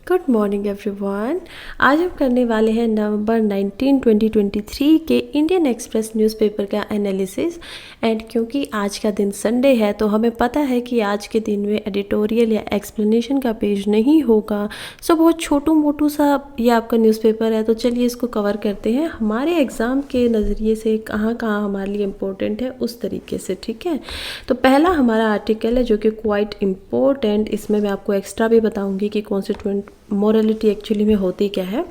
Good morning everyone. आज हम करने वाले हैं नवंबर 19 2023 के इंडियन एक्सप्रेस न्यूज़पेपर का एनालिसिस। एंड क्योंकि आज का दिन संडे है तो हमें पता है कि आज के दिन में एडिटोरियल या एक्सप्लेनेशन का पेज नहीं होगा। सो बहुत छोटू मोटू सा ये आपका न्यूज़पेपर है, तो चलिए इसको कवर करते हैं हमारे एग्ज़ाम के नज़रिए से कहाँ कहाँ हमारे लिए इम्पोर्टेंट है उस तरीके से। ठीक है, तो पहला हमारा आर्टिकल है जो कि क्वाइट इम्पोर्टेंट। इसमें मैं आपको एक्स्ट्रा भी बताऊँगी कि कॉन्स्टिट्यूएंट मोरालिटी एक्चुअली में होती क्या है।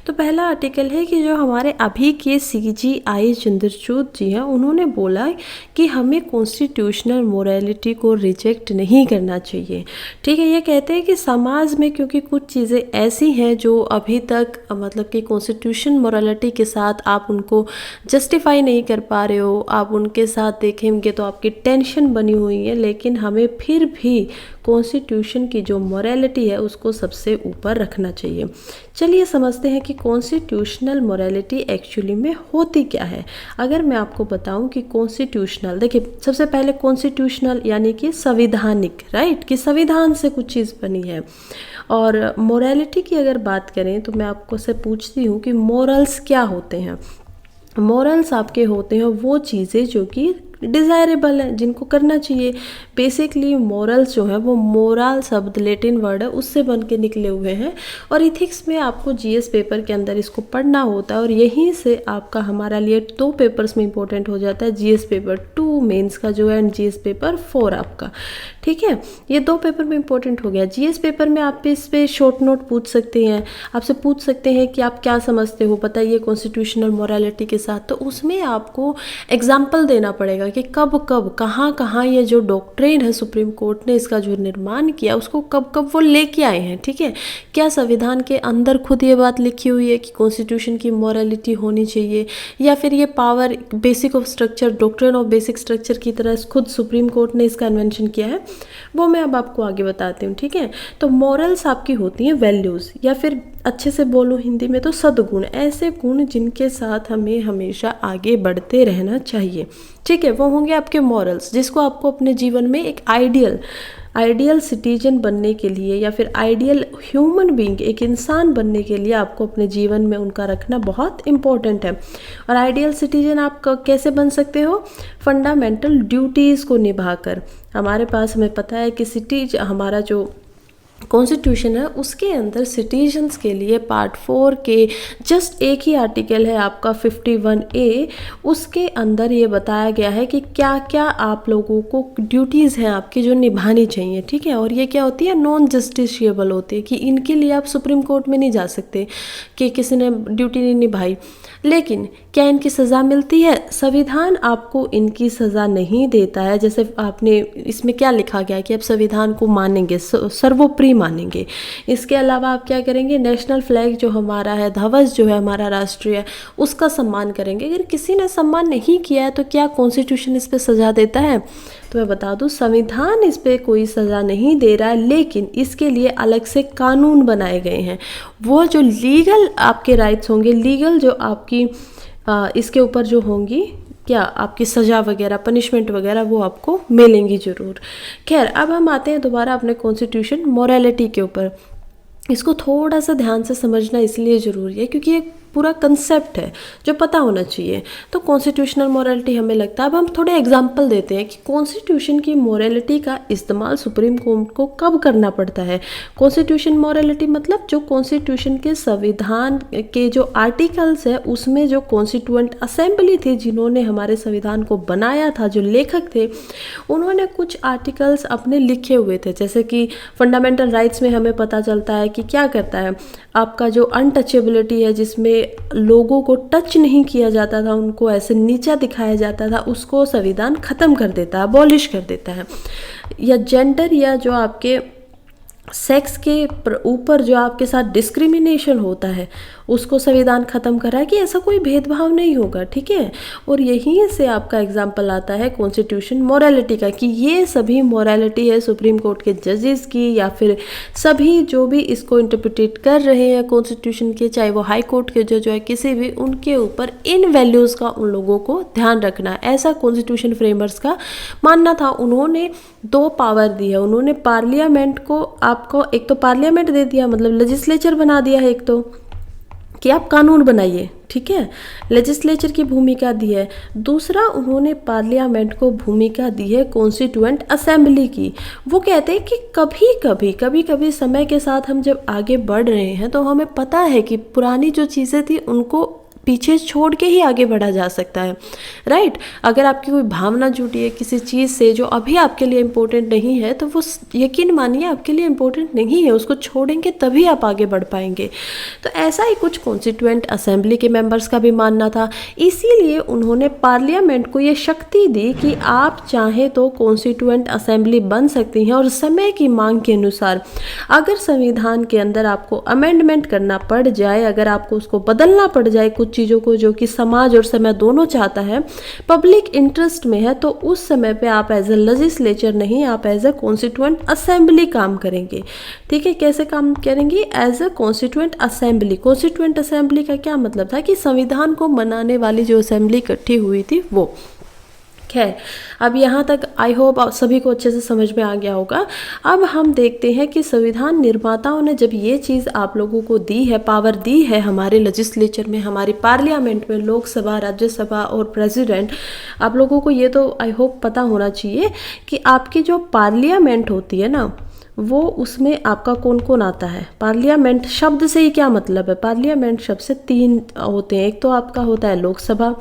तो पहला आर्टिकल है कि जो हमारे अभी के CGI चंद्रचूड़ जी हैं, उन्होंने बोला कि हमें कॉन्स्टिट्यूशनल मोरालिटी को रिजेक्ट नहीं करना चाहिए। ठीक है, ये कहते हैं कि समाज में क्योंकि कुछ चीज़ें ऐसी हैं जो अभी तक मतलब कि कॉन्स्टिट्यूशन मोरालिटी के साथ आप उनको जस्टिफाई नहीं कर पा रहे हो, आप उनके साथ देखेंगे तो आपकी टेंशन बनी हुई है, लेकिन हमें फिर भी कॉन्स्टिट्यूशन की जो मोरालिटी है उसको सबसे ऊपर रखना चाहिए। चलिए समझते हैं कि कॉन्स्टिट्यूशनल मोरालिटी एक्चुअली में होती क्या है। अगर मैं आपको बताऊं कि कॉन्स्टिट्यूशनल, देखिए सबसे पहले कॉन्स्टिट्यूशनल यानी कि संविधानिक, राइट, कि संविधान से कुछ चीज़ बनी है। और मोरालिटी की अगर बात करें तो मैं आपको से पूछती हूँ कि मोरल्स क्या होते हैं। मॉरल्स आपके होते हैं वो चीज़ें जो कि डिज़ायरेबल हैं, जिनको करना चाहिए। बेसिकली मॉरल्स जो है वो मोरल शब्द लैटिन वर्ड है उससे बन के निकले हुए हैं, और इथिक्स में आपको GS पेपर के अंदर इसको पढ़ना होता है, और यहीं से आपका हमारा लिए 2 पेपर्स में इंपॉर्टेंट हो जाता है, GS पेपर 2 मेंस का जो है एंड GS पेपर 4 आपका। ठीक है, ये 2 पेपर में इंपॉर्टेंट हो गया। GS पेपर में आप इस पे शॉर्ट नोट पूछ सकते हैं, आपसे पूछ सकते हैं कि आप क्या समझते हो बताइए कॉन्स्टिट्यूशनल मोरालिटी के साथ। तो उसमें आपको एग्जाम्पल देना पड़ेगा कि कब कब कहाँ कहाँ ये जो डॉक्ट्रिन है सुप्रीम कोर्ट ने इसका जो निर्माण किया उसको कब कब वो लेके आए हैं। ठीक है, क्या संविधान के अंदर खुद ये बात लिखी हुई है कि कॉन्स्टिट्यूशन की मोरालिटी होनी चाहिए, या फिर ये power basic of structure, doctrine of basic structure की तरह खुद सुप्रीम कोर्ट ने इसका इन्वेंशन किया है, वो मैं अब आपको आगे बताती हूँ। ठीक है, तो मॉरल्स आपकी होती हैं वैल्यूज़, या फिर अच्छे से बोलूँ हिंदी में तो सद्गुण, ऐसे गुण जिनके साथ हमें हमेशा आगे बढ़ते रहना चाहिए। ठीक है, वो होंगे आपके मॉरल्स, जिसको आपको अपने जीवन में एक आइडियल सिटीजन बनने के लिए या फिर आइडियल ह्यूमन बीइंग, एक इंसान बनने के लिए आपको अपने जीवन में उनका रखना बहुत इम्पोर्टेंट है। और आइडियल सिटीजन आप कैसे बन सकते हो? फंडामेंटल ड्यूटीज़ को निभाकर। हमारे पास हमें पता है कि हमारा जो कॉन्स्टिट्यूशन है उसके अंदर सिटीजन्स के लिए पार्ट 4 के जस्ट एक ही आर्टिकल है आपका 51A, उसके अंदर ये बताया गया है कि क्या क्या आप लोगों को ड्यूटीज़ हैं आपकी जो निभानी चाहिए। ठीक है, और ये क्या होती है? नॉन जस्टिशिएबल होती है, कि इनके लिए आप सुप्रीम कोर्ट में नहीं जा सकते कि किसी ने ड्यूटी नहीं निभाई। लेकिन क्या इनकी सज़ा मिलती है? संविधान आपको इनकी सज़ा नहीं देता है। जैसे आपने इसमें क्या लिखा गया है कि आप संविधान को मानेंगे, सर्वोपरि मानेंगे। इसके अलावा आप क्या करेंगे? नेशनल फ्लैग जो हमारा है, ध्वज जो है हमारा राष्ट्रीय, उसका सम्मान करेंगे। अगर किसी ने सम्मान नहीं किया है तो क्या कॉन्स्टिट्यूशन इस पर सज़ा देता है? तो मैं बता दूं, संविधान इस पर कोई सज़ा नहीं दे रहा है, लेकिन इसके लिए अलग से कानून बनाए गए हैं। वो जो लीगल आपके राइट्स होंगे, लीगल जो आपकी इसके ऊपर जो होंगी क्या आपकी सज़ा वगैरह, पनिशमेंट वगैरह, वो आपको मिलेंगी ज़रूर। खैर, अब हम आते हैं दोबारा अपने कॉन्स्टिट्यूशन मोरालिटी के ऊपर। इसको थोड़ा सा ध्यान से समझना इसलिए ज़रूरी है क्योंकि एक पूरा कंसेप्ट है जो पता होना चाहिए। तो कॉन्स्टिट्यूशनल मोरालिटी हमें लगता है, अब हम थोड़े एग्जांपल देते हैं कि कॉन्स्टिट्यूशन की मोरालिटी का इस्तेमाल सुप्रीम कोर्ट को कब करना पड़ता है। कॉन्स्टिट्यूशन मोरालिटी मतलब जो कॉन्स्टिट्यूशन के संविधान के जो आर्टिकल्स है उसमें जो कॉन्स्टिट्यूएंट असेंबली थी जिन्होंने हमारे संविधान को बनाया था, जो लेखक थे, उन्होंने कुछ आर्टिकल्स अपने लिखे हुए थे। जैसे कि फंडामेंटल राइट्स में हमें पता चलता है कि क्या करता है, आपका जो अनटचेबिलिटी है, जिसमें लोगों को टच नहीं किया जाता था, उनको ऐसे नीचा दिखाया जाता था, उसको संविधान खत्म कर देता है, अबॉलिश कर देता है। या जेंडर या जो आपके सेक्स के ऊपर जो आपके साथ डिस्क्रिमिनेशन होता है उसको संविधान ख़त्म करा कि ऐसा कोई भेदभाव नहीं होगा, ठीक है। और यहीं से आपका एग्जाम्पल आता है कॉन्स्टिट्यूशन मोरालिटी का, कि ये सभी मोरालिटी है सुप्रीम कोर्ट के जजेस की या फिर सभी जो भी इसको इंटरप्रिटेट कर रहे हैं कॉन्स्टिट्यूशन के, चाहे वो हाई कोर्ट के जज है किसी भी, उनके ऊपर इन वैल्यूज़ का उन लोगों को ध्यान रखना है, ऐसा कॉन्स्टिट्यूशन फ्रेमर्स का मानना था। उन्होंने दो पावर दी है, उन्होंने पार्लियामेंट को आपको एक तो पार्लियामेंट दे दिया, मतलब लेजिस्लेचर बना दिया है एक तो, कि आप कानून बनाइए, ठीक है, लेजिस्लेचर की भूमिका दी है। दूसरा उन्होंने पार्लियामेंट को भूमिका दी है कॉन्स्टिट्यूएंट असेंबली की। वो कहते हैं कि कभी कभी समय के साथ हम जब आगे बढ़ रहे हैं तो हमें पता है कि पुरानी जो चीज़ें थी उनको पीछे छोड़ के ही आगे बढ़ा जा सकता है, राइट। अगर आपकी कोई भावना जुड़ी है किसी चीज़ से जो अभी आपके लिए इम्पोर्टेंट नहीं है, तो वो यकीन मानिए आपके लिए इम्पोर्टेंट नहीं है, उसको छोड़ेंगे तभी आप आगे बढ़ पाएंगे। तो ऐसा ही कुछ कॉन्स्टिट्यूएंट असेंबली के मेंबर्स का भी मानना था। इसीलिए उन्होंने पार्लियामेंट को ये शक्ति दी कि आप चाहे तो कॉन्स्टिट्यूएंट असेंबली बन सकती हैं, और समय की मांग के अनुसार अगर संविधान के अंदर आपको अमेंडमेंट करना पड़ जाए, अगर आपको उसको बदलना पड़ जाए कुछ चीज़ों को जो कि समाज और समय दोनों चाहता है, पब्लिक इंटरेस्ट में है, तो उस समय पे आप एज ए लेजिस्लेचर नहीं, आप एज ए कॉन्स्टिट्यूएंट असेंबली काम करेंगे, ठीक है। कैसे काम करेंगे? As a constituent assembly. Constituent assembly का क्या मतलब था कि संविधान को बनाने वाली जो असेंबली इकट्ठी हुई थी वो। खैर, अब यहाँ तक आई होप आप सभी को अच्छे से समझ में आ गया होगा। अब हम देखते हैं कि संविधान निर्माताओं ने जब ये चीज़ आप लोगों को दी है, पावर दी है हमारे लेजिस्लेचर में, हमारी पार्लियामेंट में, लोकसभा, राज्यसभा और प्रेसिडेंट, आप लोगों को ये तो आई होप पता होना चाहिए कि आपकी जो पार्लियामेंट होती है ना, वो उसमें आपका कौन कौन आता है। पार्लियामेंट शब्द से ही क्या मतलब है? पार्लियामेंट शब्द से तीन होते हैं, एक तो आपका होता है लोकसभा,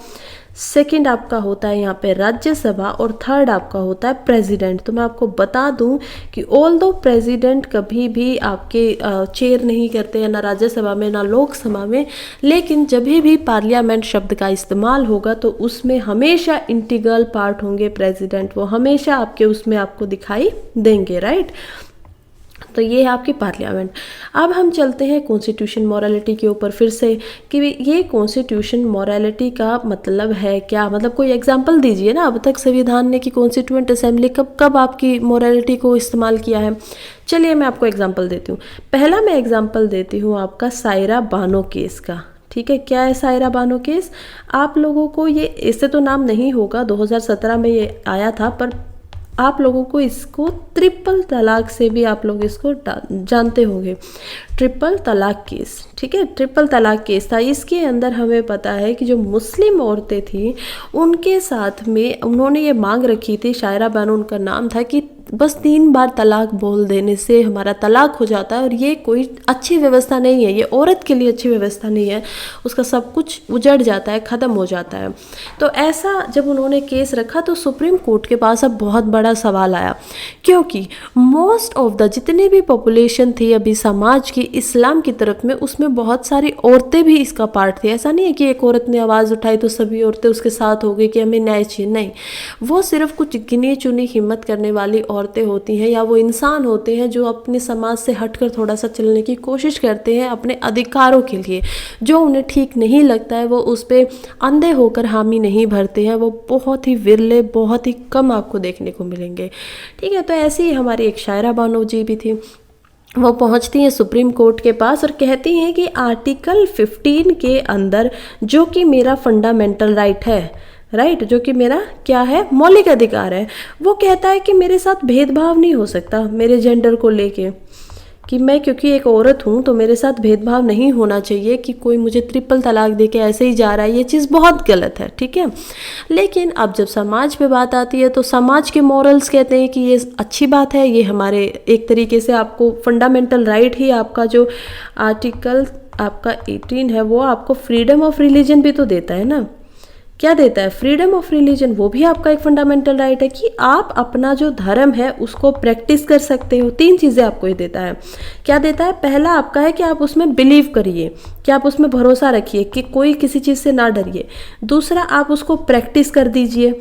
सेकंड आपका होता है यहाँ पे राज्यसभा, और थर्ड आपका होता है प्रेसिडेंट। तो मैं आपको बता दूं कि ऑल दो प्रेसिडेंट कभी भी आपके चेयर नहीं करते हैं, ना राज्यसभा में ना लोकसभा में, लेकिन जब भी पार्लियामेंट शब्द का इस्तेमाल होगा तो उसमें हमेशा इंटीग्रल पार्ट होंगे प्रेसिडेंट, वो हमेशा आपके उसमें आपको दिखाई देंगे, राइट। तो ये है आपकी पार्लियामेंट। अब हम चलते हैं कॉन्स्टिट्यूशन मोरालिटी के ऊपर फिर से, कि ये कॉन्स्टिट्यूशन मोरालिटी का मतलब है क्या, मतलब कोई एग्जांपल दीजिए ना। अब तक संविधान ने कि कॉन्स्टिट्यूएंट असेंबली कब कब आपकी मोरालिटी को इस्तेमाल किया है। चलिए मैं आपको एग्जांपल देती हूँ। पहला मैं एग्जांपल देती हूँ आपका सायरा बानो केस का, ठीक है। क्या है सायरा बानो केस? आप लोगों को ये इससे तो नाम नहीं होगा, 2017 में ये आया था, पर आप लोगों को इसको ट्रिपल तलाक से भी आप लोग इसको जानते होंगे। ट्रिपल तलाक केस, ठीक है, ट्रिपल तलाक केस था। इसके अंदर हमें पता है कि जो मुस्लिम औरतें थी उनके साथ में उन्होंने ये मांग रखी थी, सायरा बानो उनका नाम था, कि बस 3 बार तलाक बोल देने से हमारा तलाक हो जाता है, और ये कोई अच्छी व्यवस्था नहीं है, ये औरत के लिए अच्छी व्यवस्था नहीं है, उसका सब कुछ उजड़ जाता है, ख़त्म हो जाता है। तो ऐसा जब उन्होंने केस रखा तो सुप्रीम कोर्ट के पास अब बहुत बड़ा सवाल आया, क्योंकि मोस्ट ऑफ द जितनी भी पॉपुलेशन थी अभी समाज की इस्लाम की तरफ में, उसमें बहुत सारी औरतें भी इसका पार्ट थी। ऐसा नहीं है कि एक औरत ने आवाज़ उठाई तो सभी औरतें उसके साथ हो गई कि हमें न्याय चाहिए, नहीं। वो सिर्फ कुछ गिनी चुनी हिम्मत करने वाली औरतें होती हैं, या वो इंसान होते हैं जो अपने समाज से हटकर थोड़ा सा चलने की कोशिश करते हैं अपने अधिकारों के लिए। जो उन्हें ठीक नहीं लगता है वो उस पर अंधे होकर हामी नहीं भरते हैं, वो बहुत ही विरले, बहुत ही कम आपको देखने को मिलेंगे, ठीक है। तो ऐसी ही हमारी एक सायरा बानो जी भी थी। वो पहुंचती हैं सुप्रीम कोर्ट के पास और कहती हैं कि आर्टिकल 15 के अंदर, जो कि मेरा फंडामेंटल राइट है, राइट, जो कि मेरा क्या है, मौलिक अधिकार है, वो कहता है कि मेरे साथ भेदभाव नहीं हो सकता मेरे जेंडर को लेके, कि मैं क्योंकि एक औरत हूँ तो मेरे साथ भेदभाव नहीं होना चाहिए, कि कोई मुझे ट्रिपल तलाक दे के ऐसे ही जा रहा है, ये चीज़ बहुत गलत है, ठीक है। लेकिन अब जब समाज पे बात आती है तो समाज के मॉरल्स कहते हैं कि ये अच्छी बात है, ये हमारे एक तरीके से आपको फंडामेंटल राइट ही, आपका जो आर्टिकल आपका 18 है वो आपको फ्रीडम ऑफ रिलीजन भी तो देता है ना। क्या देता है? फ्रीडम ऑफ रिलीजन, वो भी आपका एक फंडामेंटल राइट है कि आप अपना जो धर्म है उसको प्रैक्टिस कर सकते हो। 3 चीज़ें आपको ये देता है। क्या देता है? पहला आपका है कि आप उसमें बिलीव करिए, कि आप उसमें भरोसा रखिए, कि कोई किसी चीज़ से ना डरिए। दूसरा, आप उसको प्रैक्टिस कर दीजिए,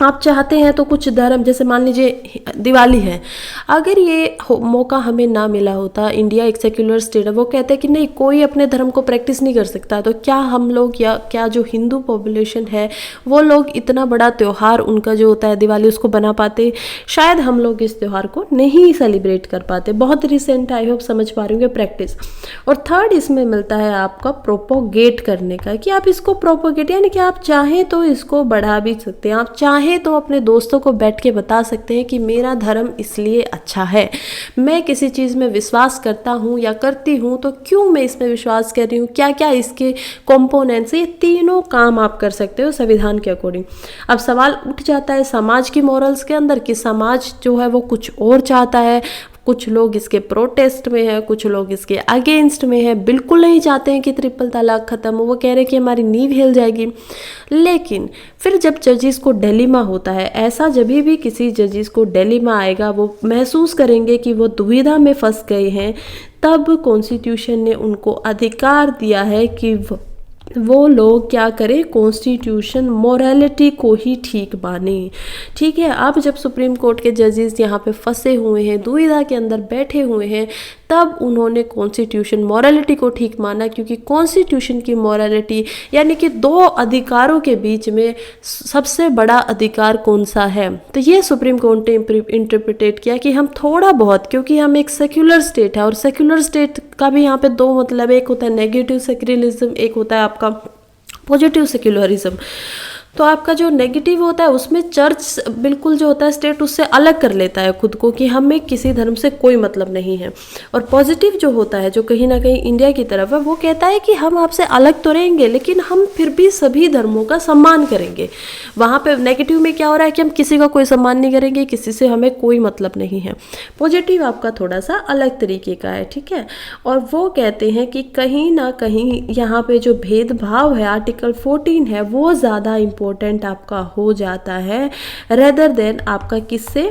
आप चाहते हैं तो कुछ धर्म, जैसे मान लीजिए दिवाली है, अगर ये मौका हमें ना मिला होता, इंडिया एक सेक्युलर स्टेट है, वो कहते हैं कि नहीं कोई अपने धर्म को प्रैक्टिस नहीं कर सकता, तो क्या हम लोग या क्या जो हिंदू पॉपुलेशन है वो लोग इतना बड़ा त्यौहार उनका जो होता है दिवाली उसको बना पाते? शायद हम लोग इस त्यौहार को नहीं सेलिब्रेट कर पाते। बहुत रिसेंट, आई होप समझ पा रहे होंगे, प्रैक्टिस। और थर्ड इसमें मिलता है आपका प्रोपोगेट करने का, कि आप इसको प्रोपोगेट यानी कि आप चाहें तो इसको बढ़ा भी सकते हैं, आप चाहें तो अपने दोस्तों को बैठ के बता सकते हैं कि मेरा धर्म इसलिए अच्छा है, मैं किसी चीज़ में विश्वास करता हूँ या करती हूँ तो क्यों मैं इसमें विश्वास कर रही हूँ, क्या क्या इसके कंपोनेंट्स, ये तीनों काम आप कर सकते हो संविधान के अकॉर्डिंग। अब सवाल उठ जाता है समाज की मॉरल्स के अंदर कि समाज जो है वो कुछ और चाहता है, कुछ लोग इसके प्रोटेस्ट में है, कुछ लोग इसके अगेंस्ट में है, बिल्कुल नहीं चाहते हैं कि ट्रिपल तलाक खत्म हो, वो कह रहे हैं कि हमारी नींव हिल जाएगी। लेकिन फिर जब जजिस को डिलेमा होता है, ऐसा जब भी किसी जजिस को डिलेमा आएगा, वो महसूस करेंगे कि वो दुविधा में फंस गए हैं, तब कॉन्स्टिट्यूशन ने उनको अधिकार दिया है कि वो लोग क्या करें, कॉन्स्टिट्यूशन मोरालिटी को ही ठीक माने। ठीक है, अब जब सुप्रीम कोर्ट के जजेस यहाँ पे फंसे हुए हैं, दुविधा के अंदर बैठे हुए हैं, तब उन्होंने कॉन्स्टिट्यूशन मोरालिटी को ठीक माना, क्योंकि कॉन्स्टिट्यूशन की मोरालिटी यानी कि दो अधिकारों के बीच में सबसे बड़ा अधिकार कौन सा है। तो ये सुप्रीम कोर्ट ने इंटरप्रिटेट किया कि हम थोड़ा बहुत, क्योंकि हम एक सेक्युलर स्टेट है, और सेक्युलर स्टेट का भी यहाँ पे दो मतलब, एक होता है नेगेटिव सेक्युलरिज्म, एक होता है आपका पॉजिटिव सेक्युलरिज्म। तो आपका जो नेगेटिव होता है उसमें चर्च बिल्कुल जो होता है स्टेट उससे अलग कर लेता है खुद को, कि हमें किसी धर्म से कोई मतलब नहीं है। और पॉजिटिव जो होता है, जो कहीं ना कहीं इंडिया की तरफ है, वो कहता है कि हम आपसे अलग तो रहेंगे लेकिन हम फिर भी सभी धर्मों का सम्मान करेंगे। वहाँ पे नेगेटिव में क्या हो रहा है कि हम किसी का कोई सम्मान नहीं करेंगे, किसी से हमें कोई मतलब नहीं है। पॉजिटिव आपका थोड़ा सा अलग तरीके का है, ठीक है। और वो कहते हैं कि कहीं ना कहीं यहाँ पे जो भेदभाव है, आर्टिकल 14 है, वो ज़्यादा इम्पोर्टेंट आपका हो जाता है रेदर देन आपका किससे,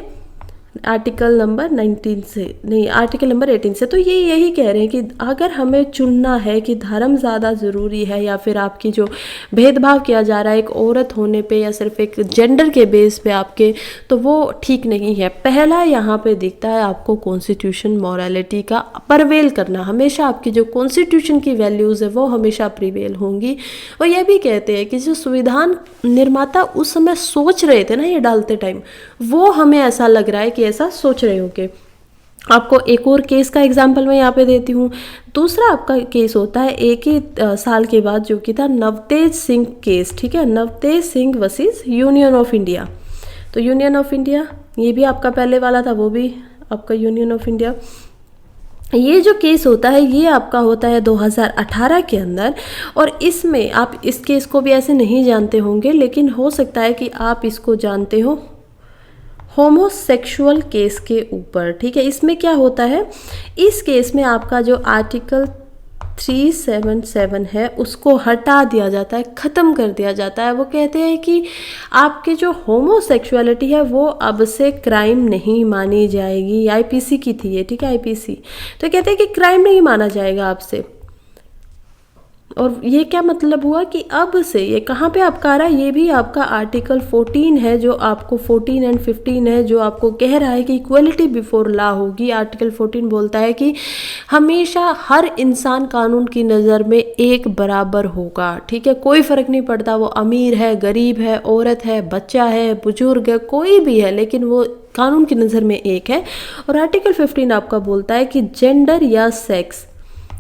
आर्टिकल नंबर 19 से नहीं, आर्टिकल नंबर 18 से। तो ये यही कह रहे हैं कि अगर हमें चुनना है कि धर्म ज़्यादा ज़रूरी है या फिर आपकी जो भेदभाव किया जा रहा है एक औरत होने पे या सिर्फ एक जेंडर के बेस पे आपके, तो वो ठीक नहीं है। पहला यहाँ पे दिखता है आपको कॉन्स्टिट्यूशन मोरालिटी का परवेल करना, हमेशा आपकी जो कॉन्स्टिट्यूशन की वैल्यूज़ है वो हमेशा प्रिवेल होंगी। और ये भी कहते हैं कि जो संविधान निर्माता उस समय सोच रहे थे ना ये डालते टाइम, वो हमें ऐसा लग रहा है कि ऐसा सोच रहे होंगे। आपको एक और केस का एग्जांपल मैं यहाँ पे देती हूँ। दूसरा आपका केस होता है एक ही साल के बाद, जो कि था नवतेज सिंह केस, ठीक है, Navtej Singh versus union of India. तो यूनियन ऑफ इंडिया ये भी आपका पहले वाला था, वो भी आपका यूनियन ऑफ इंडिया। ये जो केस होता है ये आपका होता है 2018 के अंदर। और इसमें आप इस केस को भी ऐसे नहीं जानते होंगे, लेकिन हो सकता है कि आप इसको जानते हो होमोसेक्सुअल केस के ऊपर, ठीक है। इसमें क्या होता है, इस केस में आपका जो आर्टिकल 377 है उसको हटा दिया जाता है, ख़त्म कर दिया जाता है। वो कहते हैं कि आपके जो होमोसेक्सुअलिटी है वो अब से क्राइम नहीं मानी जाएगी। आईपीसी की थी ये, ठीक है, आईपीसी। तो कहते हैं कि क्राइम नहीं माना जाएगा आपसे। और ये क्या मतलब हुआ कि अब से ये कहाँ पे आपका आ रहा है, ये भी आपका आर्टिकल 14 है, जो आपको 14 एंड 15 है, जो आपको कह रहा है कि इक्वलिटी बिफोर लॉ होगी। आर्टिकल 14 बोलता है कि हमेशा हर इंसान कानून की नज़र में एक बराबर होगा, ठीक है, कोई फ़र्क नहीं पड़ता वो अमीर है, गरीब है, औरत है, बच्चा है, बुजुर्ग है, कोई भी है, लेकिन वो कानून की नज़र में एक है। और आर्टिकल 15 आपका बोलता है कि जेंडर या सेक्स,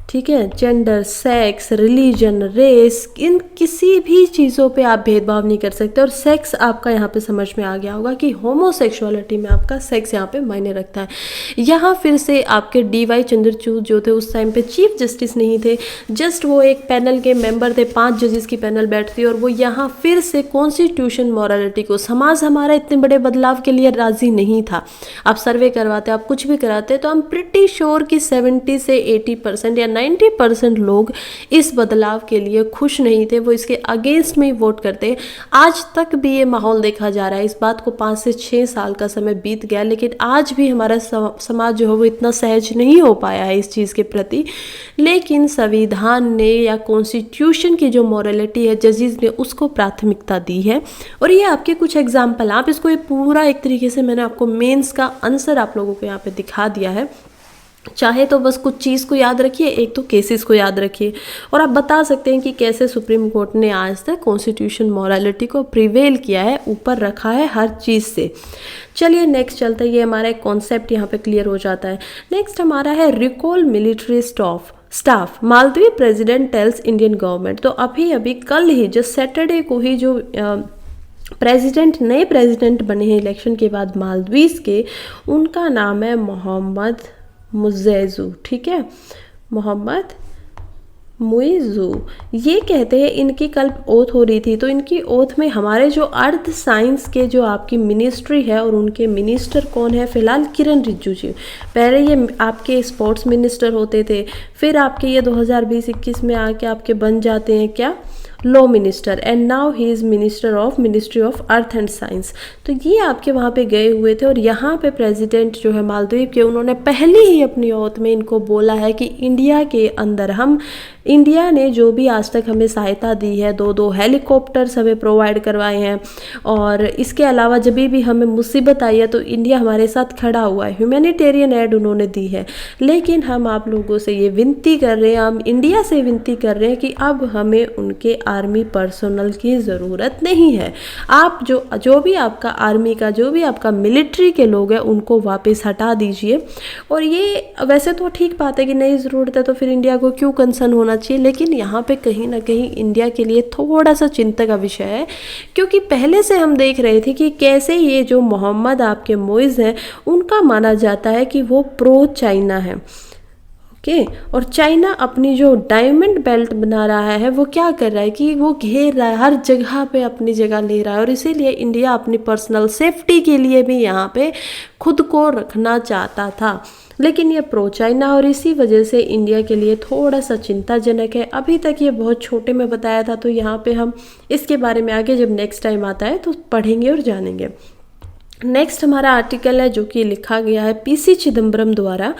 ठीक है, जेंडर, सेक्स, रिलीजन, रेस, इन किसी भी चीज़ों पे आप भेदभाव नहीं कर सकते। और सेक्स आपका यहाँ पे समझ में आ गया होगा कि होमोसेक्सुअलिटी में आपका सेक्स यहाँ पे मायने रखता है। यहाँ फिर से आपके DY चंद्रचूड़ जो थे उस टाइम पे चीफ जस्टिस नहीं थे, जस्ट वो एक पैनल के मेंबर थे, 5 जजेस की पैनल बैठती, और वो यहाँ फिर से कॉन्स्टिट्यूशन मॉरलिटी को, समाज हमारा इतने बड़े बदलाव के लिए राज़ी नहीं था। आप सर्वे करवाते, आप कुछ भी कराते, तो हम प्रिटी श्योर कि 70 से 80% या 90% लोग इस बदलाव के लिए खुश नहीं थे, वो इसके अगेंस्ट में ही वोट करते। आज तक भी ये माहौल देखा जा रहा है। इस बात को 5 से 6 साल का समय बीत गया, लेकिन आज भी हमारा समाज जो है वो इतना सहज नहीं हो पाया है इस चीज़ के प्रति। लेकिन संविधान ने या कॉन्स्टिट्यूशन की जो मॉरलिटी है, जजेस ने उसको प्राथमिकता दी है। और ये आपके कुछ एग्जाम्पल, आप इसको ये पूरा एक तरीके से मैंने आपको मेंस का आंसर आप लोगों को यहाँ पे दिखा दिया है। चाहे तो बस कुछ चीज़ को याद रखिए, एक तो केसेस को याद रखिए, और आप बता सकते हैं कि कैसे सुप्रीम कोर्ट ने आज तक कॉन्स्टिट्यूशन मॉरलिटी को प्रिवेल किया है, ऊपर रखा है हर चीज़ से। चलिए नेक्स्ट चलते हैं, ये हमारा एक कॉन्सेप्ट यहाँ पे क्लियर हो जाता है। नेक्स्ट हमारा है recall military staff Maldives president tells Indian government. तो अभी कल ही जस्ट सैटरडे को ही जो नए प्रेसिडेंट बने हैं इलेक्शन के बाद मालदीव के, उनका नाम है मोहम्मद मुइज़्ज़ू। ठीक है, मोहम्मद मुइज़्ज़ू। ये कहते हैं, इनकी कल ओथ हो रही थी, तो इनकी ओथ में हमारे जो अर्थ साइंस के जो आपकी मिनिस्ट्री है और उनके मिनिस्टर कौन है फिलहाल, किरण रिजिजू जी। पहले ये आपके स्पोर्ट्स मिनिस्टर होते थे, फिर आपके ये 2020-21 में आके आपके बन जाते हैं क्या, law minister, and now he is ministry of earth and science. तो ये आपके वहाँ पे गए हुए थे, और यहाँ पे प्रेसिडेंट जो है मालदीव के, उन्होंने पहले ही अपनी ओथ में इनको बोला है कि इंडिया के अंदर इंडिया ने जो भी आज तक हमें सहायता दी है, 2 हेलीकॉप्टर्स हमें प्रोवाइड करवाए हैं, और इसके अलावा जब भी हमें मुसीबत आई है तो इंडिया हमारे साथ खड़ा हुआ है, ह्यूमैनिटेरियन एड उन्होंने दी है। लेकिन हम आप लोगों से ये विनती कर रहे हैं, हम इंडिया से विनती कर रहे हैं कि अब हमें उनके आर्मी पर्सनल की ज़रूरत नहीं है। आप जो भी आपका आर्मी का, जो भी आपका मिलिट्री के लोग हैं, उनको वापस हटा दीजिए। और ये वैसे तो ठीक बात है कि नहीं ज़रूरत है तो फिर इंडिया को क्यों कंसर्न होना चाहिए, लेकिन यहाँ पे कहीं ना कहीं इंडिया के लिए थोड़ा सा चिंता का विषय है, क्योंकि पहले से हम देख रहे थे कि कैसे ये जो मोहम्मद आपके मुइज़ हैं, उनका माना जाता है कि वो प्रो चाइना है। ओके, और चाइना अपनी जो डायमंड बेल्ट बना रहा है, वो क्या कर रहा है कि वो घेर रहा है, हर जगह पे अपनी जगह ले रहा है, और इसीलिए इंडिया अपनी पर्सनल सेफ्टी के लिए भी यहाँ पे खुद को रखना चाहता था। लेकिन ये प्रो चाइना, और इसी वजह से इंडिया के लिए थोड़ा सा चिंताजनक है। अभी तक ये बहुत छोटे में बताया था, तो यहाँ पे हम इसके बारे में आगे जब नेक्स्ट टाइम आता है तो पढ़ेंगे और जानेंगे। नेक्स्ट हमारा आर्टिकल है जो कि लिखा गया है पीसी चिदम्बरम द्वारा,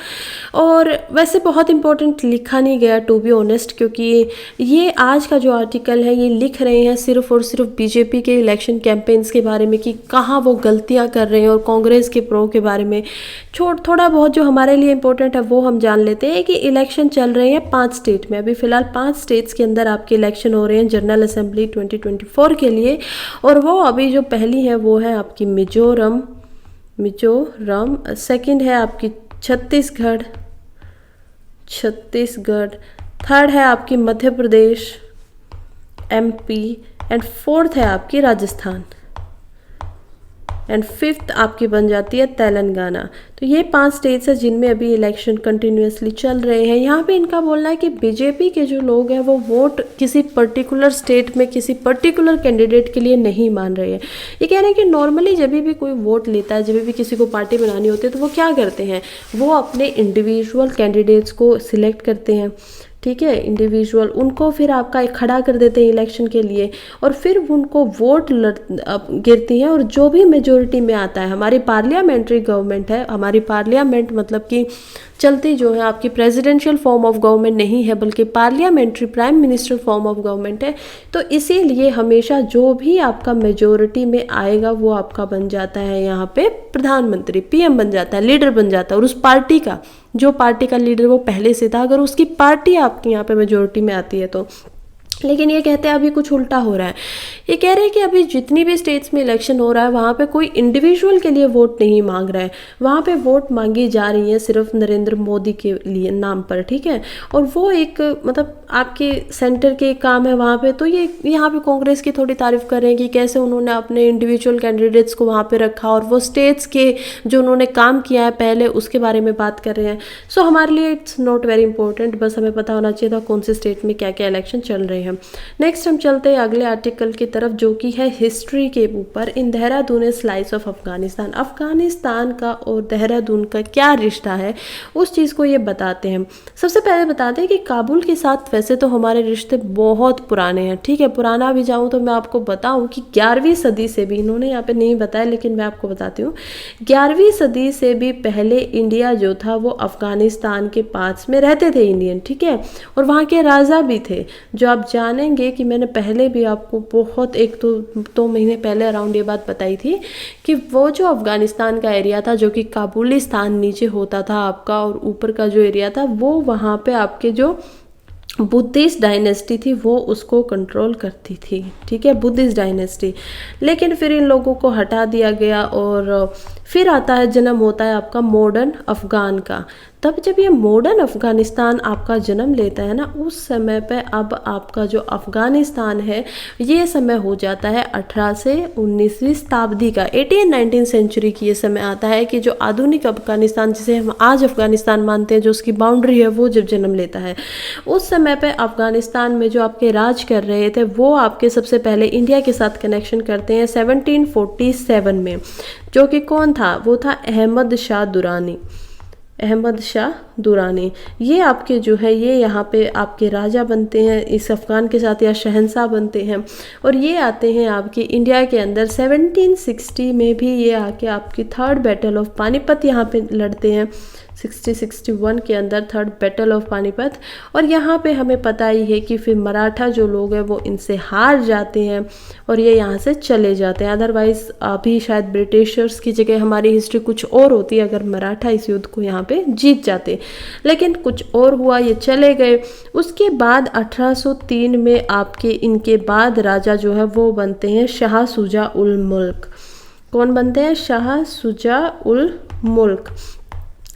और वैसे बहुत इंपॉर्टेंट लिखा नहीं गया टू बी ऑनेस्ट, क्योंकि ये आज का जो आर्टिकल है ये लिख रहे हैं सिर्फ और सिर्फ बीजेपी के इलेक्शन कैंपेन्स के बारे में कि कहाँ वो गलतियाँ कर रहे हैं, और कांग्रेस के प्रो के बारे में थोड़ा बहुत जो हमारे लिए इम्पोर्टेंट है वो हम जान लेते हैं। कि इलेक्शन चल रहे हैं 5 स्टेट में, अभी फ़िलहाल 5 स्टेट्स के अंदर आपके इलेक्शन हो रहे हैं जनरल असेंबली 2024 के लिए, और वो अभी जो पहली है वो है आपकी मिजोरम, सेकंड है आपकी छत्तीसगढ़, थर्ड है आपकी Madhya Pradesh MP, and fourth है आपकी राजस्थान, एंड फिफ्थ आपकी बन जाती है तेलंगाना। तो ये 5 स्टेट्स हैं जिनमें अभी इलेक्शन कंटिन्यूसली चल रहे हैं। यहाँ पे इनका बोलना है कि बीजेपी के जो लोग हैं वो वोट किसी पर्टिकुलर स्टेट में किसी पर्टिकुलर कैंडिडेट के लिए नहीं मान रहे हैं। ये कह रहे हैं कि नॉर्मली जब भी कोई वोट लेता है, जब भी किसी को पार्टी बनानी होती है, तो वो क्या करते हैं, वो अपने इंडिविजुअल कैंडिडेट्स को सिलेक्ट करते हैं। ठीक है, इंडिविजुअल उनको फिर आपका खड़ा कर देते हैं इलेक्शन के लिए, और फिर उनको वोट गिरती है, और जो भी मेजोरिटी में आता है, हमारी पार्लियामेंट्री गवर्नमेंट है, हमारी पार्लियामेंट मतलब कि चलती जो है आपकी प्रेसिडेंशियल फॉर्म ऑफ गवर्नमेंट नहीं है, बल्कि parliamentary prime minister form of government है। तो इसीलिए हमेशा जो भी आपका मेजोरिटी में आएगा वो आपका बन जाता है यहाँ पे प्रधानमंत्री, PM बन जाता है, लीडर बन जाता है। और उस पार्टी का जो पार्टी का लीडर वो पहले से था, अगर उसकी पार्टी आपके यहाँ पे मेजोरिटी में आती है तो। लेकिन ये कहते हैं अभी कुछ उल्टा हो रहा है। ये कह रहे हैं कि अभी जितनी भी स्टेट्स में इलेक्शन हो रहा है वहाँ पे कोई इंडिविजुअल के लिए वोट नहीं मांग रहा है, वहाँ पे वोट मांगी जा रही है सिर्फ नरेंद्र मोदी के लिए नाम पर। ठीक है, और वो एक मतलब आपके सेंटर के काम है वहाँ पे। तो ये यहाँ पे कांग्रेस की थोड़ी तारीफ कर रहे हैं कि कैसे उन्होंने अपने इंडिविजुअल कैंडिडेट्स को वहाँ पे रखा, और वो स्टेट्स के जो उन्होंने काम किया है पहले उसके बारे में बात कर रहे हैं। सो हमारे लिए इट्स नॉट वेरी इंपॉर्टेंट, बस हमें पता होना चाहिए था कौन से स्टेट में क्या क्या इलेक्शन चल रहे हैं। हैं। नेक्स्ट हम चलते हैं अगले आर्टिकल की तरफ, जो कि है हिस्ट्री के ऊपर। इन देहरादून ए स्लाइस ऑफ अफगानिस्तान। अफगानिस्तान का और देहरादून का क्या रिश्ता है उस चीज़ को ये बताते हैं। सबसे पहले बताते हैं कि काबुल के साथ वैसे तो हमारे रिश्ते बहुत पुराने हैं, ठीक है। पुराना भी जाऊँ तो मैं आपको बताऊँ कि 11वीं सदी से भी, इन्होंने यहाँ पे नहीं बताया लेकिन मैं आपको बताती हूँ, 11वीं सदी से भी पहले इंडिया जो था वो अफगानिस्तान के पास में रहते थे इंडियन, ठीक है। और वहाँ के राजा भी थे, जो आप जानेंगे कि मैंने पहले भी आपको बहुत एक दो महीने पहले अराउंड ये बात बताई थी कि वो जो अफगानिस्तान का एरिया था, जो कि काबुलिस्तान नीचे होता था आपका, और ऊपर का जो एरिया था वो वहाँ पे आपके जो बुद्धिस्ट डायनेस्टी थी वो उसको कंट्रोल करती थी, ठीक है, बुद्धिस्ट डायनेस्टी। लेकिन फिर इन लोगों को हटा दिया गया और फिर आता है, जन्म होता है आपका मॉडर्न अफ़गान का। तब जब ये मॉडर्न अफ़गानिस्तान आपका जन्म लेता है ना, उस समय पे अब आपका जो अफ़गानिस्तान है ये समय हो जाता है 18 से 19वीं शताब्दी का, 18-19 सेंचुरी की ये समय आता है कि जो आधुनिक अफ़गानिस्तान जिसे हम आज अफ़गानिस्तान मानते हैं, जो उसकी बाउंड्री है, वो जब जन्म लेता है। उस समय पे अफ़गानिस्तान में जो आपके राज कर रहे थे वो आपके सबसे पहले इंडिया के साथ कनेक्शन करते हैं 1747 में। जो कि कौन था? वो था अहमद शाह दुरानी। अहमद शाह दुरानी ये आपके जो है ये यहाँ पे आपके राजा बनते हैं इस अफ़गान के साथ, या शहंशाह बनते हैं। और ये आते हैं आपके इंडिया के अंदर 1760 में भी ये आके आपकी थर्ड बैटल ऑफ पानीपत यहाँ पे लड़ते हैं, 60-61 के अंदर थर्ड बैटल ऑफ पानीपत। और यहाँ पे हमें पता ही है कि फिर मराठा जो लोग हैं वो इनसे हार जाते हैं और ये यहाँ से चले जाते हैं। अदरवाइज़ अभी शायद ब्रिटिशर्स की जगह हमारी हिस्ट्री कुछ और होती अगर मराठा इस युद्ध को यहाँ पे जीत जाते, लेकिन कुछ और हुआ, ये चले गए। उसके बाद 1803 में आपके इनके बाद राजा जो है वो बनते हैं शाह शुजा उल मुल्क। कौन बनते हैं? शाह शुजा उल मुल्क।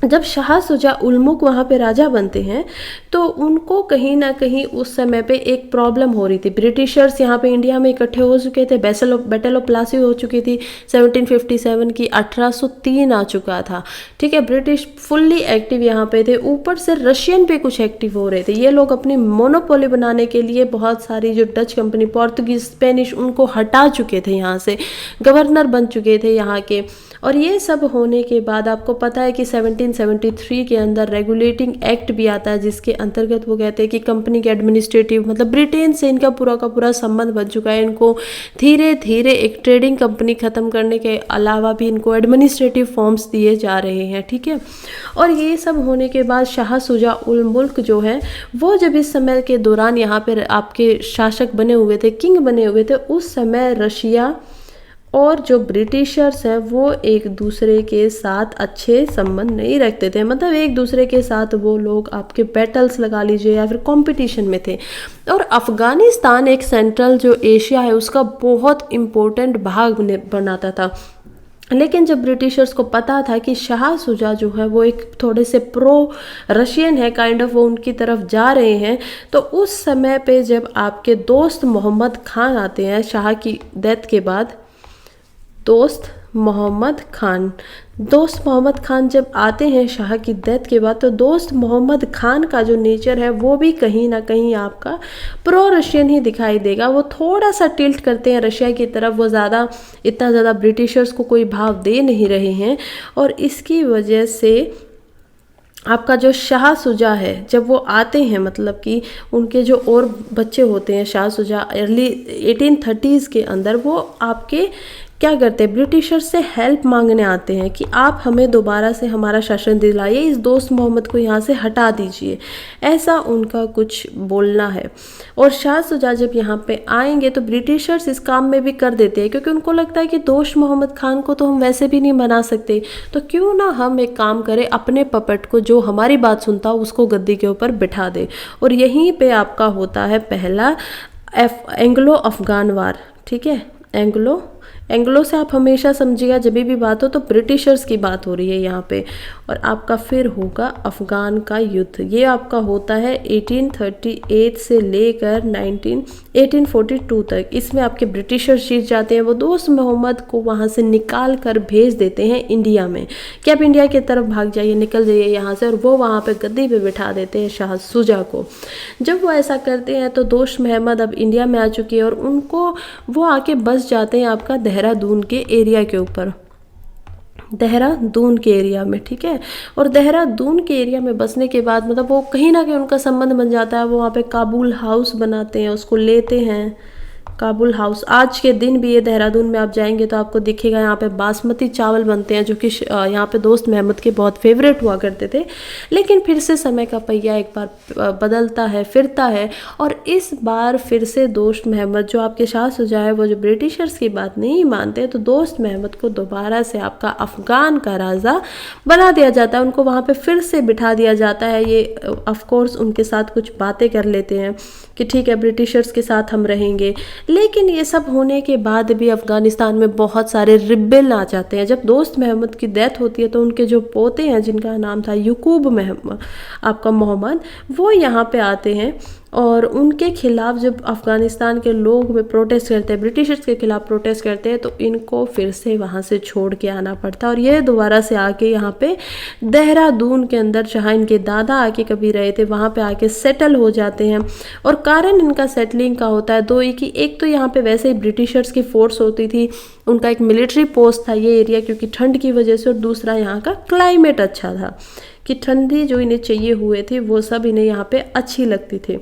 जब शाह शुजा उल मुल्क वहाँ पे राजा बनते हैं तो उनको कहीं ना कहीं उस समय पे एक प्रॉब्लम हो रही थी। ब्रिटिशर्स यहाँ पे इंडिया में इकट्ठे हो चुके थे, बैटल ऑफ प्लासी हो चुकी थी 1757 की, 1803 आ चुका था, ठीक है। ब्रिटिश फुल्ली एक्टिव यहाँ पे थे, ऊपर से रशियन पे कुछ एक्टिव हो रहे थे। ये लोग अपनी मोनोपोली बनाने के लिए बहुत सारी जो डच कंपनी, पोर्तुगीज, स्पेनिश, उनको हटा चुके थे यहाँ से, गवर्नर बन चुके थे यहाँ के। और ये सब होने के बाद आपको पता है कि 1773 के अंदर रेगुलेटिंग एक्ट भी आता है, जिसके अंतर्गत वो कहते हैं कि कंपनी के एडमिनिस्ट्रेटिव, मतलब ब्रिटेन से इनका पूरा का पूरा संबंध बन चुका है। इनको धीरे धीरे एक ट्रेडिंग कंपनी ख़त्म करने के अलावा भी इनको एडमिनिस्ट्रेटिव फॉर्म्स दिए जा रहे हैं, ठीक है। और ये सब होने के बाद शाह शुजा उल मुल्क जो है वो जब इस समय के दौरान यहाँ पर आपके शासक बने हुए थे, किंग बने हुए थे, उस समय रशिया और जो ब्रिटिशर्स हैं वो एक दूसरे के साथ अच्छे संबंध नहीं रखते थे। मतलब एक दूसरे के साथ वो लोग आपके बैटल्स लगा लीजिए या फिर कंपटीशन में थे। और अफ़गानिस्तान एक सेंट्रल जो एशिया है उसका बहुत इम्पोर्टेंट भाग बनाता था। लेकिन जब ब्रिटिशर्स को पता था कि शाह शुजा जो है वो एक थोड़े से प्रो रशियन है, काइंड ऑफ वो उनकी तरफ जा रहे हैं, तो उस समय पे जब आपके दोस्त मोहम्मद खान आते हैं शाह की डेथ के बाद, दोस्त मोहम्मद खान जब आते हैं शाह की डेथ के बाद, तो दोस्त मोहम्मद खान का जो नेचर है वो भी कहीं ना कहीं आपका प्रो रशियन ही दिखाई देगा। वो थोड़ा सा टिल्ट करते हैं रशिया की तरफ, वो इतना ज़्यादा ब्रिटिशर्स को कोई भाव दे नहीं रहे हैं। और इसकी वजह से आपका जो शाह शुजा है जब वो आते हैं, मतलब कि उनके जो और बच्चे होते हैं शाह शुजा अर्ली 1830s के अंदर, वो आपके क्या करते हैं, ब्रिटिशर्स से हेल्प मांगने आते हैं कि आप हमें दोबारा से हमारा शासन दिलाइए, इस दोस्त मोहम्मद को यहाँ से हटा दीजिए, ऐसा उनका कुछ बोलना है। और शाह शुजा जब यहाँ पे आएंगे तो ब्रिटिशर्स इस काम में भी कर देते हैं, क्योंकि उनको लगता है कि दोस्त मोहम्मद खान को तो हम वैसे भी नहीं बना सकते, तो क्यों ना हम एक काम करें, अपने पपेट को जो हमारी बात सुनता हो उसको गद्दी के ऊपर बिठा दे। और यहीं पे आपका होता है पहला एंग्लो अफगान वार, ठीक है, एंग्लो से आप हमेशा समझिएगा जब भी बात हो तो ब्रिटिशर्स की बात हो रही है यहाँ पे। और आपका फिर होगा अफ़गान का युद्ध। ये आपका होता है 1838 से लेकर 1842 तक। इसमें आपके ब्रिटिशर्स जीत जाते हैं। वो दोस्त मोहम्मद को वहाँ से निकाल कर भेज देते हैं इंडिया में कि आप इंडिया की तरफ भाग जाइए, निकल जाइए यहाँ से। और वो वहाँ पे गद्दी पे बिठा देते हैं शाह शुजा को। जब वो ऐसा करते हैं तो दोस्त मोहम्मद अब इंडिया में आ चुकी है और उनको वो आके बस जाते हैं आपका देहरादून के एरिया के ऊपर, देहरादून के एरिया में, ठीक है। और देहरादून के एरिया में बसने के बाद मतलब वो कहीं ना कहीं उनका संबंध बन जाता है। वो वहाँ पे काबुल हाउस बनाते हैं, उसको लेते हैं, काबुल हाउस। आज के दिन भी ये देहरादून में आप जाएंगे तो आपको दिखेगा यहाँ पे बासमती चावल बनते हैं, जो कि यहाँ पे दोस्त मोहम्मद के बहुत फेवरेट हुआ करते थे। लेकिन फिर से समय का पहिया एक बार बदलता है, फिरता है, और इस बार फिर से दोस्त मोहम्मद जो आपके शाह शुजा है वो जो ब्रिटिशर्स की बात नहीं मानते, तो दोस्त मोहम्मद को दोबारा से आपका अफ़गान का राजा बना दिया जाता है। उनको वहाँ पे फिर से बिठा दिया जाता है। ये ऑफकोर्स उनके साथ कुछ बातें कर लेते हैं कि ठीक है ब्रिटिशर्स के साथ हम रहेंगे। लेकिन ये सब होने के बाद भी अफ़गानिस्तान में बहुत सारे रिबेल आ जाते हैं। जब दोस्त मोहम्मद की डेथ होती है तो उनके जो पोते हैं जिनका नाम था यकूब मोहम्मद, आपका मोहम्मद, वो यहाँ पे आते हैं और उनके खिलाफ जब अफ़गानिस्तान के लोग में प्रोटेस्ट करते हैं, ब्रिटिशर्स के खिलाफ प्रोटेस्ट करते हैं, तो इनको फिर से वहाँ से छोड़ के आना पड़ता है। और ये दोबारा से आके यहाँ पे देहरादून के अंदर जहाँ इनके दादा आके कभी रहे थे वहाँ पे आके सेटल हो जाते हैं। और कारण इनका सेटलिंग का होता है दो ही कि एक तो यहाँ पे वैसे ही ब्रिटिशर्स की फोर्स होती थी, उनका एक मिलिट्री पोस्ट था ये एरिया क्योंकि ठंड की वजह से, और दूसरा यहाँ का क्लाइमेट अच्छा था कि ठंडी जो इन्हें चाहिए हुए थे वो सब इन्हें यहाँ पे अच्छी लगती थी।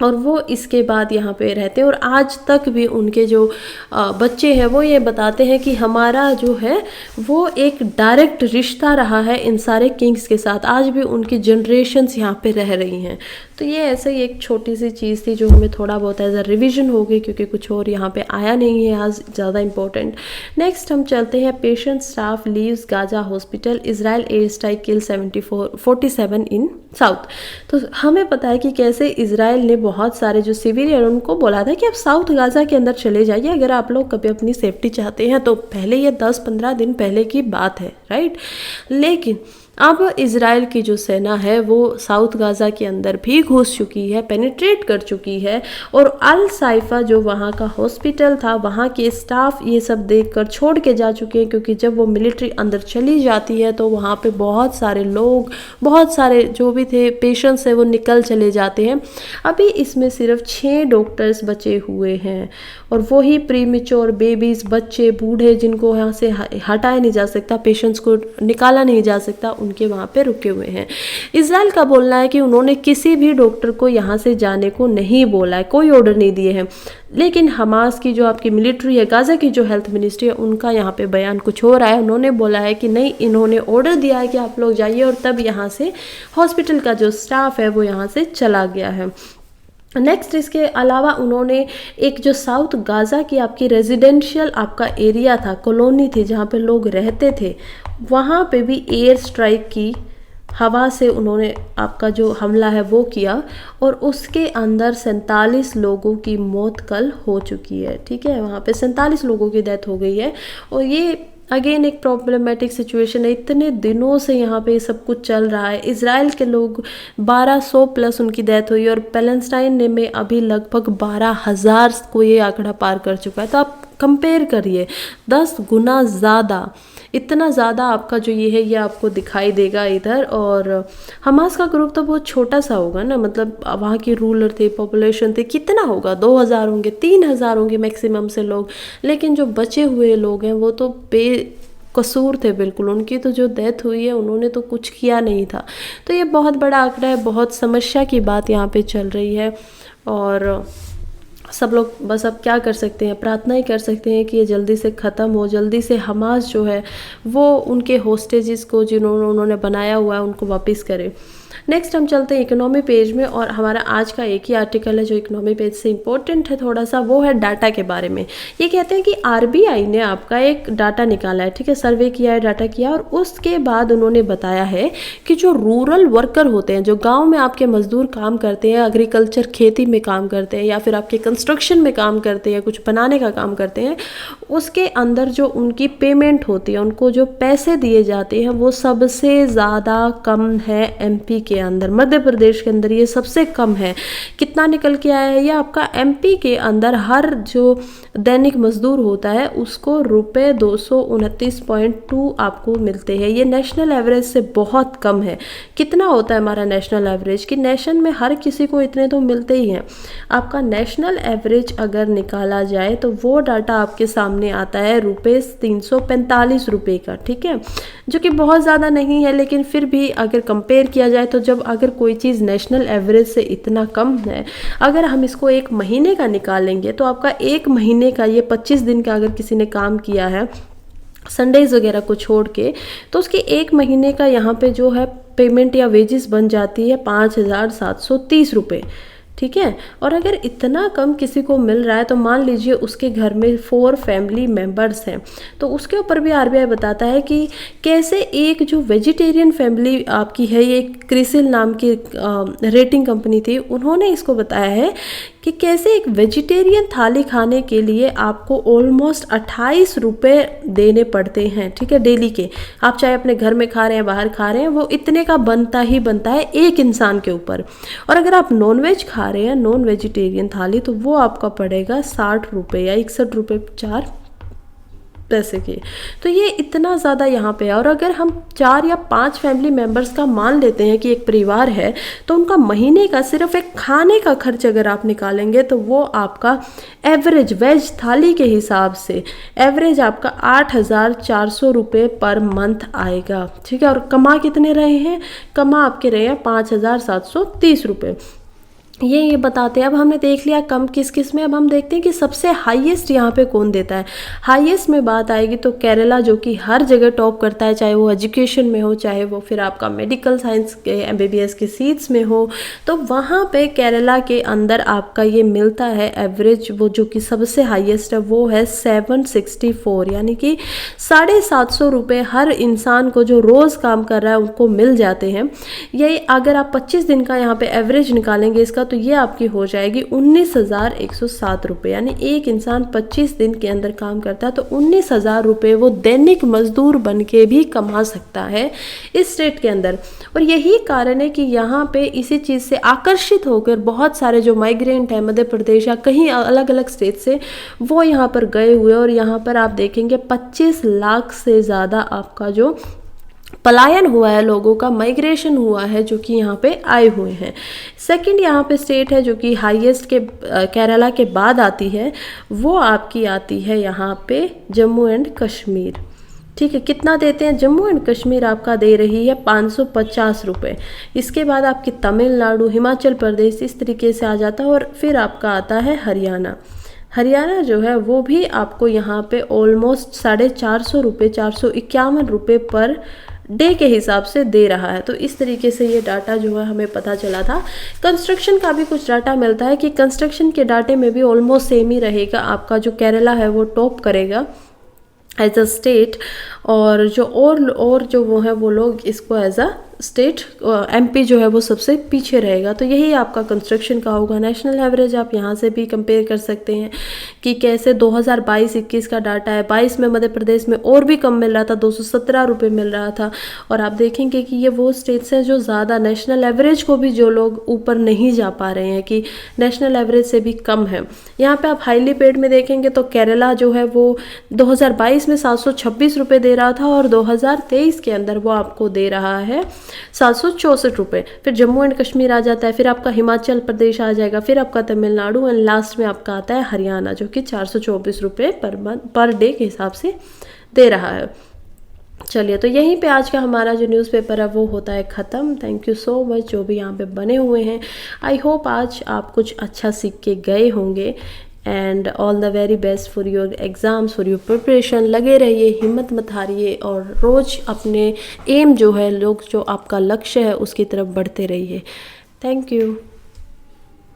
और वो इसके बाद यहाँ पे रहते हैं। और आज तक भी उनके जो बच्चे हैं वो ये बताते हैं कि हमारा जो है वो एक डायरेक्ट रिश्ता रहा है इन सारे किंग्स के साथ। आज भी उनकी जनरेशन्स यहाँ पे रह रही हैं। तो ये ऐसे ही एक छोटी सी चीज़ थी जो हमें थोड़ा बहुत एज अ रिविजन हो गई, क्योंकि कुछ और यहाँ पे आया नहीं है आज ज़्यादा इम्पोर्टेंट। नेक्स्ट हम चलते हैं, patient staff leaves Gaza hospital, Israel air strike kill 47 in south. तो हमें पता है कि कैसे इजराइल ने बहुत सारे जो सिविलियन उनको बोला था कि आप साउथ गाजा के अंदर चले जाइए अगर आप लोग कभी अपनी सेफ्टी चाहते हैं। तो पहले ये 10-15 दिन पहले की बात है, राइट। लेकिन अब इजराइल की जो सेना है वो साउथ गाजा के अंदर भी घुस चुकी है, पेनिट्रेट कर चुकी है। और अल साइफा जो वहाँ का हॉस्पिटल था, वहाँ के स्टाफ ये सब देखकर छोड़ के जा चुके हैं, क्योंकि जब वो मिलिट्री अंदर चली जाती है तो वहाँ पे बहुत सारे लोग, बहुत सारे जो भी थे पेशेंट्स है वो निकल चले जाते हैं। अभी इसमें सिर्फ 6 डॉक्टर्स बचे हुए हैं, और वही प्रीमेच्योर बेबीज़, बच्चे, बूढ़े जिनको यहाँ से हटाया नहीं जा सकता, पेशेंट्स को निकाला नहीं जा सकता, उनके वहाँ पे रुके हुए हैं। इजराइल का बोलना है कि उन्होंने किसी भी डॉक्टर को यहाँ से जाने को नहीं बोला है, कोई ऑर्डर नहीं दिए हैं। लेकिन हमास की जो आपकी मिलिट्री है, गाजा की जो हेल्थ मिनिस्ट्री है, उनका यहाँ पे बयान कुछ हो रहा है। उन्होंने बोला है कि नहीं, इन्होंने ऑर्डर दिया है कि आप लोग जाइए, और तब यहाँ से हॉस्पिटल का जो स्टाफ है वो यहाँ से चला गया है। नेक्स्ट इसके अलावा उन्होंने एक जो साउथ गाजा की आपकी रेजिडेंशियल आपका एरिया था, कॉलोनी थी जहाँ पे लोग रहते थे, वहाँ पे भी एयर स्ट्राइक की, हवा से उन्होंने आपका जो हमला है वो किया, और उसके अंदर 47 लोगों की मौत कल हो चुकी है, ठीक है। वहाँ पे 47 लोगों की डेथ हो गई है। और ये अगेन एक प्रॉब्लमेटिक सिचुएशन है, इतने दिनों से यहाँ पे सब कुछ चल रहा है। इजराइल के लोग 1200 प्लस उनकी डेथ हुई, और पैलेस्टाइन में अभी लगभग 12,000 को ये आंकड़ा पार कर चुका है। तो आप कंपेयर करिए, 10 गुना ज़्यादा, इतना ज़्यादा आपका जो ये है ये आपको दिखाई देगा इधर। और हमास का ग्रुप तो बहुत छोटा सा होगा ना, मतलब वहाँ की रूलर थे, पॉपुलेशन थे, कितना होगा, 2000 होंगे, 3000 होंगे मैक्सिमम से लोग। लेकिन जो बचे हुए लोग हैं वो तो बेकसूर थे बिल्कुल, उनकी तो जो डेथ हुई है उन्होंने तो कुछ किया नहीं था। तो ये बहुत बड़ा आंकड़ा है, बहुत समस्या की बात यहाँ पे चल रही है। और सब लोग बस अब क्या कर सकते हैं, प्रार्थना ही कर सकते हैं कि ये जल्दी से ख़त्म हो, जल्दी से हमास जो है वो उनके होस्टेजेस को जिन्होंने उन्होंने बनाया हुआ है उनको वापस करे। नेक्स्ट हम चलते हैं इकोनॉमी पेज में, और हमारा आज का एक ही आर्टिकल है जो इकोनॉमी पेज से इम्पोर्टेंट है थोड़ा सा, वो है डाटा के बारे में। ये कहते हैं कि आरबीआई ने आपका एक डाटा निकाला है, ठीक है, सर्वे किया है, डाटा किया, और उसके बाद उन्होंने बताया है कि जो रूरल वर्कर होते हैं, जो गाँव में आपके मजदूर काम करते हैं, एग्रीकल्चर खेती में काम करते हैं, या फिर आपके कंस्ट्रक्शन में काम करते हैं, कुछ बनाने का काम करते हैं, उसके अंदर जो उनकी पेमेंट होती है, उनको जो पैसे दिए जाते हैं, वो सबसे ज़्यादा कम है एमपी के अंदर। मध्य प्रदेश के अंदर ये सबसे कम है। कितना निकल के आया है ये आपका? एमपी के अंदर हर जो दैनिक मजदूर होता है उसको रुपये 229.2 आपको मिलते हैं। ये नेशनल एवरेज से बहुत कम है। कितना होता है हमारा नेशनल एवरेज? कि नेशन में हर किसी को इतने तो मिलते ही हैं। आपका नेशनल एवरेज अगर निकाला जाए तो वो डाटा आपके सामने आता है रुपये 345 रुपये का, ठीक है, जो कि बहुत ज़्यादा नहीं है, लेकिन फिर भी अगर कंपेयर किया जाए तो जब अगर कोई चीज़ नेशनल एवरेज से इतना कम है, अगर हम इसको एक महीने का निकालेंगे तो आपका एक महीने का, ये 25 दिन का अगर किसी ने काम किया है संडेज वगैरह को छोड़ के, तो उसके एक महीने का यहाँ पे जो है पेमेंट या वेजेस बन जाती है 5,730 रुपये, ठीक है। और अगर इतना कम किसी को मिल रहा है तो मान लीजिए उसके घर में 4 फैमिली मेंबर्स हैं, तो उसके ऊपर भी आरबीआई बताता है कि कैसे एक जो वेजिटेरियन फैमिली आपकी है, ये क्रिसिल नाम की रेटिंग कंपनी थी, उन्होंने इसको बताया है कि कैसे एक वेजिटेरियन थाली खाने के लिए आपको ऑलमोस्ट 28 रुपये देने पड़ते हैं, ठीक है, डेली के। आप चाहे अपने घर में खा रहे हैं, बाहर खा रहे हैं, वो इतने का बनता ही बनता है एक इंसान के ऊपर। और अगर आप नॉनवेज खा रहे हैं, नॉन वेजिटेरियन थाली, तो वो आपका पड़ेगा 60 रुपये या 61 रुपये 4 पैसे के। तो ये इतना ज़्यादा यहाँ पे है। और अगर हम 4 या 5 फैमिली मेम्बर्स का मान लेते हैं कि एक परिवार है, तो उनका महीने का सिर्फ एक खाने का खर्च अगर आप निकालेंगे तो वो आपका एवरेज वेज थाली के हिसाब से एवरेज आपका 8,400 रुपये पर मंथ आएगा, ठीक है। और कमा कितने रहे हैं? कमा आपके रहे हैं 5,730 रुपये। ये बताते हैं। अब हमने देख लिया कम किस किस में। अब हम देखते हैं कि सबसे हाईएस्ट यहाँ पे कौन देता है। हाईएस्ट में बात आएगी तो केरला, जो कि हर जगह टॉप करता है, चाहे वो एजुकेशन में हो, चाहे वो फिर आपका मेडिकल साइंस के एमबीबीएस की सीट्स में हो, तो वहाँ पे केरला के अंदर आपका ये मिलता है एवरेज, वो जो कि सबसे हाईएस्ट है वो है 764, यानी कि 750 रुपये हर इंसान को जो रोज़ काम कर रहा है उनको मिल जाते हैं। यही अगर आप 25 दिन का यहाँ पे एवरेज निकालेंगे इसका, तो ये आपकी हो जाएगी 19,107 रुपये, यानी एक इंसान 25 दिन के अंदर काम करता है तो 19,000 रुपये वो दैनिक मजदूर बन के भी कमा सकता है इस स्टेट के अंदर। और यही कारण है कि यहाँ पे इसी चीज़ से आकर्षित होकर बहुत सारे जो माइग्रेंट हैं मध्य प्रदेश या कहीं अलग अलग स्टेट से, वो यहाँ पर गए हुए। और यहाँ पर आप देखेंगे 25 लाख से ज़्यादा आपका जो पलायन हुआ है, लोगों का माइग्रेशन हुआ है, जो कि यहाँ पे आए हुए हैं। सेकंड यहाँ पे स्टेट है जो कि हाईएस्ट के केरला के बाद आती है, वो आपकी आती है यहाँ पे जम्मू एंड कश्मीर, ठीक है। कितना देते हैं? जम्मू एंड कश्मीर आपका दे रही है 550 रुपये। इसके बाद आपकी तमिलनाडु, हिमाचल प्रदेश इस तरीके से आ जाता है। और फिर आपका आता है हरियाणा। हरियाणा जो है वो भी आपको यहाँ पे ऑलमोस्ट 450 रुपये, 451 रुपये पर डे के हिसाब से दे रहा है। तो इस तरीके से ये डाटा जो है हमें पता चला था। कंस्ट्रक्शन का भी कुछ डाटा मिलता है कि कंस्ट्रक्शन के डाटे में भी ऑलमोस्ट सेम ही रहेगा। आपका जो केरला है वो टॉप करेगा एज अ स्टेट, और जो वो है वो लोग इसको एज अ स्टेट एमपी जो है वो सबसे पीछे रहेगा। तो यही आपका कंस्ट्रक्शन का होगा। नेशनल एवरेज आप यहाँ से भी कंपेयर कर सकते हैं कि कैसे 2022-21 का डाटा है। 22 में मध्य प्रदेश में और भी कम मिल रहा था, 217 रुपये मिल रहा था। और आप देखेंगे कि ये वो स्टेट्स हैं जो ज़्यादा नेशनल एवरेज को भी जो लोग ऊपर नहीं जा पा रहे हैं, कि नेशनल एवरेज से भी कम है। यहाँ पर आप हाईली पेड में देखेंगे तो केरला जो है वो 2022 में 726 रुपये दे रहा था, और 2023 के अंदर वो आपको दे रहा है 764 रुपये। फिर जम्मू एंड कश्मीर आ जाता है, फिर आपका हिमाचल प्रदेश आ जाएगा, फिर आपका तमिलनाडु, एंड लास्ट में आपका आता है हरियाणा, जो कि 424 रुपये पर डे के हिसाब से दे रहा है। चलिए, तो यहीं पे आज का हमारा जो न्यूज़पेपर है वो होता है ख़त्म। थैंक यू सो मच जो भी यहाँ पे बने हुए हैं। आई होप आज आप कुछ अच्छा सीख के गए होंगे। And all the very best for your exams, for your preparation. लगे रहिए, हिम्मत मत हारिए और रोज़ अपने एम जो है, लोग जो आपका लक्ष्य है उसकी तरफ बढ़ते रहिए। Thank you.